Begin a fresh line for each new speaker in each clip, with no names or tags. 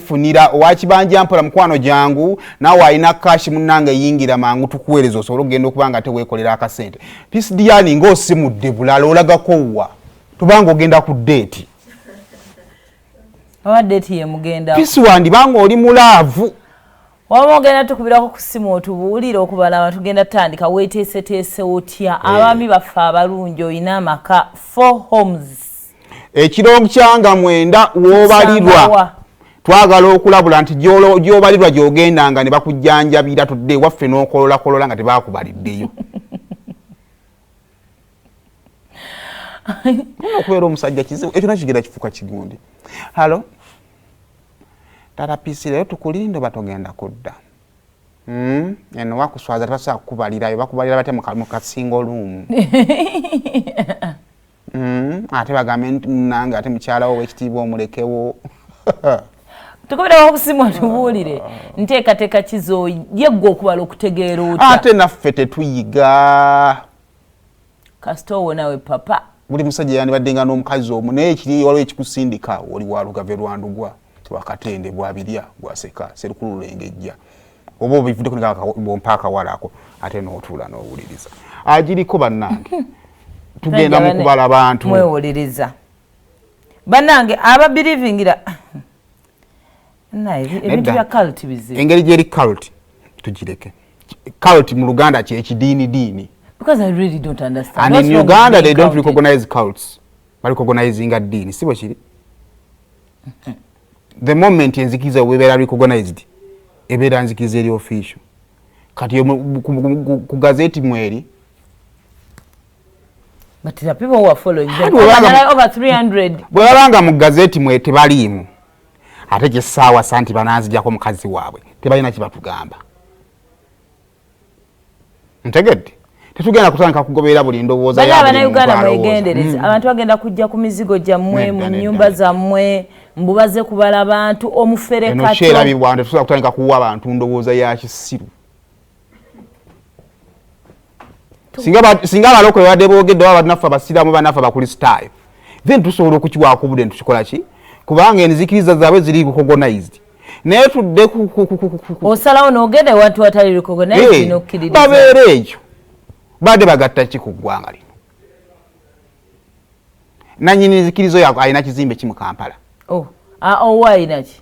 wefunira owakibanja mpola mukwano jangu nawe alina cash munange yingira mangu tukuweereza osobola okugenda okubanga teweekolera akasente Peace Diani ng'osimudde bulala olagako wa tubanga ogenda ku date
Owa date ye mugenda
Peace wandi banga oli mulaavu
waba ogenda tukubirako ku simu otubuulire okubala abantu tugenda tutandika weeteeseteese otya abaami baffe abalungi olina amaka 4 homes
ekirongo kyanga 9 w'obalirwa twagala okulabula nti gy'obalirwa gy'ogendanga ne bakujjanjabira tudde waffe n'okololakolola nga tebaakubaliddeyo okubeera omusajja kizibu ekyo nakyo kigenda kifuuka kigundi halo tata Peace leero tukulinde batogenda kudda eno wakuswaza tebasobola kukubalirayo bakubalira bate mu kasingo luumu ate bagambe nange ate mukyalawo w'ekitiibwa omulekewo
tukubirawo kusimu atubuulire nteekateeka kizo yeggwe okubala okutegeera otya
ate naffe tetuyiga
kasita owo nawe papa
buli musajja yandibaddenga n'omukazi omu naye ekiri waliwo ekikusindika oli wa lugave lwandugwa wakatende bwabirya bwaseka serukulu lengejja oba obivuddeko bompa akawala ako ate n'otuula n'owuliriza agiriko bannange tugenda mu kubala abantu
mwewuliriza bannange ababirivingira ebintu bya cult bizibu
engeri gyeri cult tugireke cult mu Luganda kyekidiini
because I really don't understand
and in Uganda they don't recognize cults bali recognizing ddiini sibo kiri the moment enzikiriza webeera recognized ebeera nzikiriza eri official kati ku gazeti mweri
but the people who are following them over 300
bwe babanga mu gazeti mwe tebaliimu ate kyessaawa santi bananzijako mukazi waabwe tebalina kibatugamba ntegedde tetugenda kutandika kugoberera buli ndowooza
yaabwe Abannayuganda mwegendereza abantu bagenda kujja ku mizigo gyammwe mu nnyumba zammwe mbubaze kubala abantu omufere kato
eno kyerabibwa nti tusobola kutandika kuwa abantu ndowooza ya kisiru singa abalokole badde boogedde baba banaffe abasiraamu banaffe abakristaayo then tusobola okukiwaako budde ntukikola ki kubanga enzikiriza zaabwe ziri recognized naye tudde
osalawo n'ogenda ewantu watali recognized n'okkiririza
babeera ekyo badde bagatta ki ku ggwanga lino nannyini nzikirizo yako alina kizimbe ki mu Kampala
owa alina ki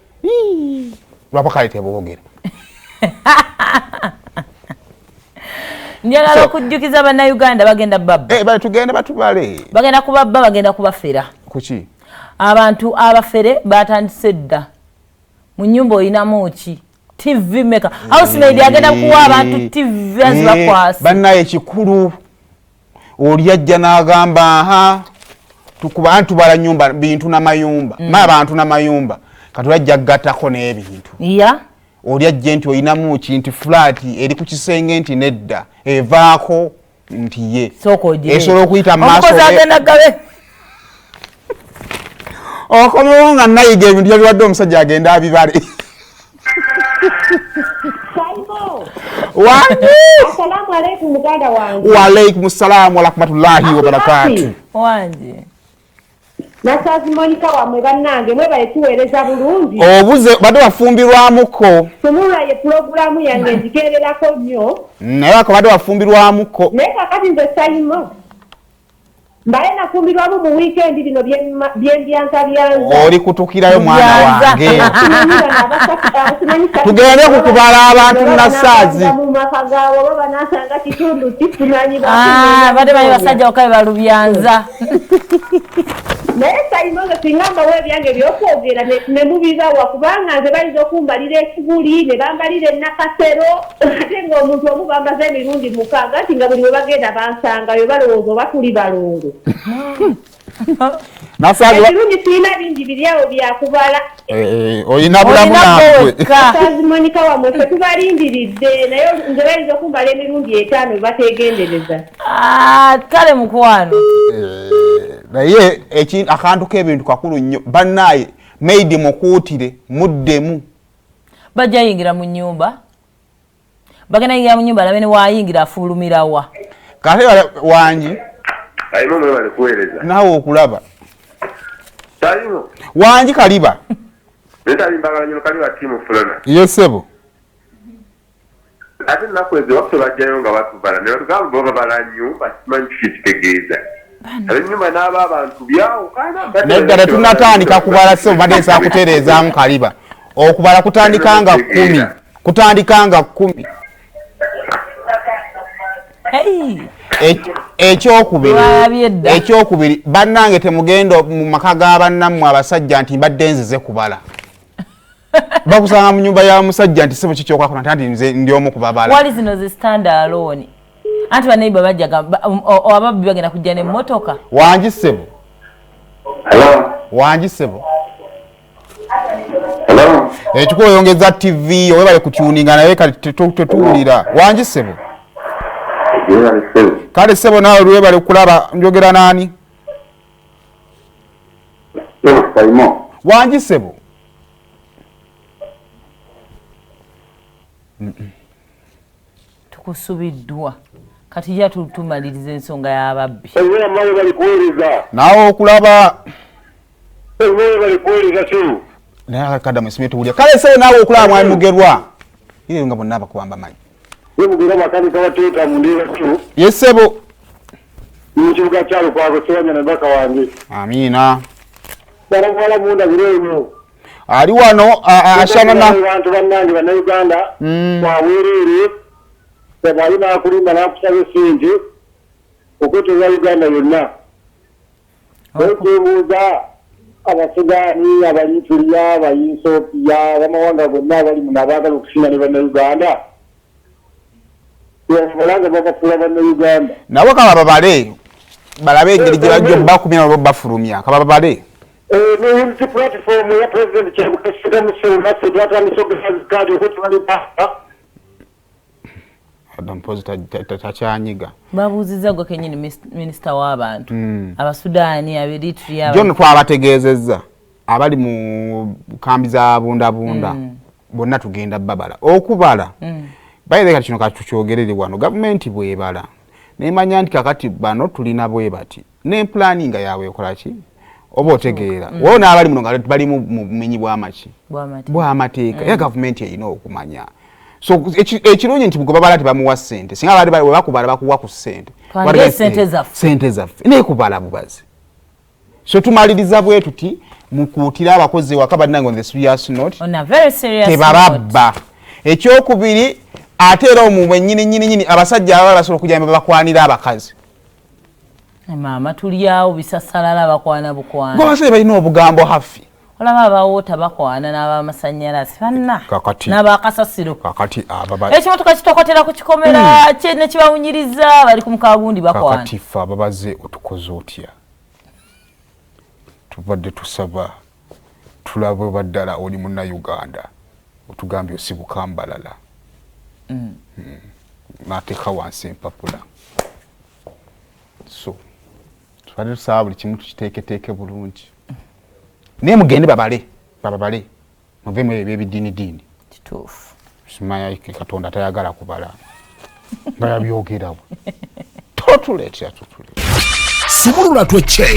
lwapa kale teboogera
njagala okujjukiza Bannayuganda bagenda babba
tugende batubale
bagenda kubabba bagenda kubafera
kuki
abantu abafere batandise dda mu nnyumba olinamu ki TV maker housemaid agenda kuwa abantu TV azibakwasa
bannaye kikulu oli ajja n'agamba tukuba abantu bala nyumba bintu n'amayumba abantu n'amayumba kati ajja gattako n'ebintu oli ajja nti olinamu ki nti flat eri ku kisenge nti nedda evaako nti ye esobola okuyita mu maaso okomewo nga nayiga ebintu yabiwadde omusajja agenda abibale
Assalamu alaikum muganda wange.
Wa alaikum salaam wa rahmatullahi wa barakatuh.
Wanje.
Nasazi Monica wamwe bannange mwe bayetuweereza bulungi.
Obuze badde bafumbirwamuko.
Tumula ye programu yange nzigererako nnyo.
Naye akabadde bafumbirwamuko.
Naye kakati nze sayimo. Mbale nafumbirwamu mu weekend bino byembyanza.
Oli kutukirayo mwana wange. Tugende kukubala abantu nasazi.
Mu maka gaabo baba nasanga kitundu tifumanyi
badde bali basajja okabe balubyanza.
Naye sayimo nga singamba webyange byokwogera ne mubizawa kubanga nze bayinza okumbalira ekiguli ne bambalira ennakasero ate ng'omuntu omu bambaza emirundi mukaaga nti nga buli we bagenda bansangayo balowooza oba tuli balongo. Ebirundi sirina bingi biryawo byakubala.
Olina bulamu naabwe.
Nasazi Monica wamwe ffe tubalindiridde naye nze bayinza okumbala emirundi 5 we bateegendereza.
Kale mukwano.
Naye akantu k'ebintu kakulu nnyo bannaye maidi mukuutire muddemu.
Bajja yingira mu nnyumba. Bagenda yingira mu nnyumba alabe ne waayingira afulumirawa.
Kale wangi.
Ayimo mwe bali kuweereza.
Naawe okulaba.
Ayimo.
Wangi kaliba.
Neta limbagala nyo kali wa timu fulana.
Yesebo.
Ate nakweze wakusola jayo nga batubala. Ne batugamba baba bala nyumba simanyi kitegeeza. Ale nyumba n'aba abantu byawo kana.
Nedda tunatandika kubala sebo badensa kutereezaamu kaliba. Okubala kutandikanga 10. Kutandikanga 10.
Hey.
Ekyokubiri bannange temugendo mu maka g'abannammwe abasajja nti mbadde nzize kubala. Bakusanga mu nyumba ya musajja nti sebo kikyokwakona nti nze ndi omu kubabala.
Wali zino zi stand alone. Anti baneiba bajjaga ababbi bagenda kujja n'emmotoka.
Wangi sebo.
Hello.
Wangi sebo.
Hello.
Ekikoyongeza TV owebale kutuninga naye kati tetuwulira. Wangi sebo. Kale sebo nawe lwebale kulaba njogera nani? Wangi sebo.
Tukusubiddwa kati ya tumaliriza ensonga y'ababbi.
Nawe okulaba
tu.
naye kadda mwesimeto wulya kale sebo nawe okulaba mwami mugerwa ile nga bonna bakuwamba manyi.
Webugira makani kabateka mundira tu.
Yesebo.
Mchibuka chalo kwa kusanya na baka wange.
Amina.
Barangwala munda bireno.
Ali wano ashana na
abantu bannange bana Uganda kwa wiriri tebalina akulimba nakusaba sente okutoza Uganda yonna. Okubuuza abasugani abanyitulia abayisopia bamawanga gonna bali mu nabaagala okusinga ne banna Uganda. Balanga bakafula banna Uganda.
Nawe kaba babale balabe engeri gye bajja bakumya nabo bafulumya kaba babale.
Unity platform ya President Chebukesika Musoma Sedata Misoga Kadi ukuthi bali pasta.
Adam Positive tachanyiga.
Babuziza gwe kenyini minister w'abantu. Abasudani Eritrea.
John twabategeezezza abali mu kambi za bunda bonna tugenda babala. Okubala. Bayire kati kino katuchogerere wano government bwebala. Nemanya nti kakati bano tulina bwe bati. Ne planning yawe ekola ki? Oba otegeera wona abali muno nga bali mu menyi bwa amateeka ya government erina okumanya so ekirungi nti mugobabala ati bamuwa ssente singa abali bali bakubala bakuwa ku ssente ssente zaffe nekubala bubazi so tumaliriza bwe tuti mukuutira abakozi waka bannange on the serious note tebababba ekyokubiri ate era omumwe nyini abasajja ababa basobola okujamba bakwanira abakazi.
Mama tuliawo bisasalala bakwana bukwana.
Gwase balina obugambo hafi.
Olaba abawoota bakwana n'abamasanyalaze fanna.
Kakati.
N'abakasasiro.
Kakati ababa.
Ekimotoka kitokotera ku kikomera kye ne kibawunyiriza bali ku mukagundi bakwana.
Kakati fa babaze otukoze otya. Tubadde tusaba tulabe baddala oli munna Uganda. Otugambye osibuka mbalala. Nateka wansi empapula. So twali tusaba buli kimu tukiteeketeke bulungi. Naye mugende babale muvemu ebyo ebidiini
kituufu
simanya Katonda tayagala kubala nga yabyogerawo totuleetya
Sibulula tweche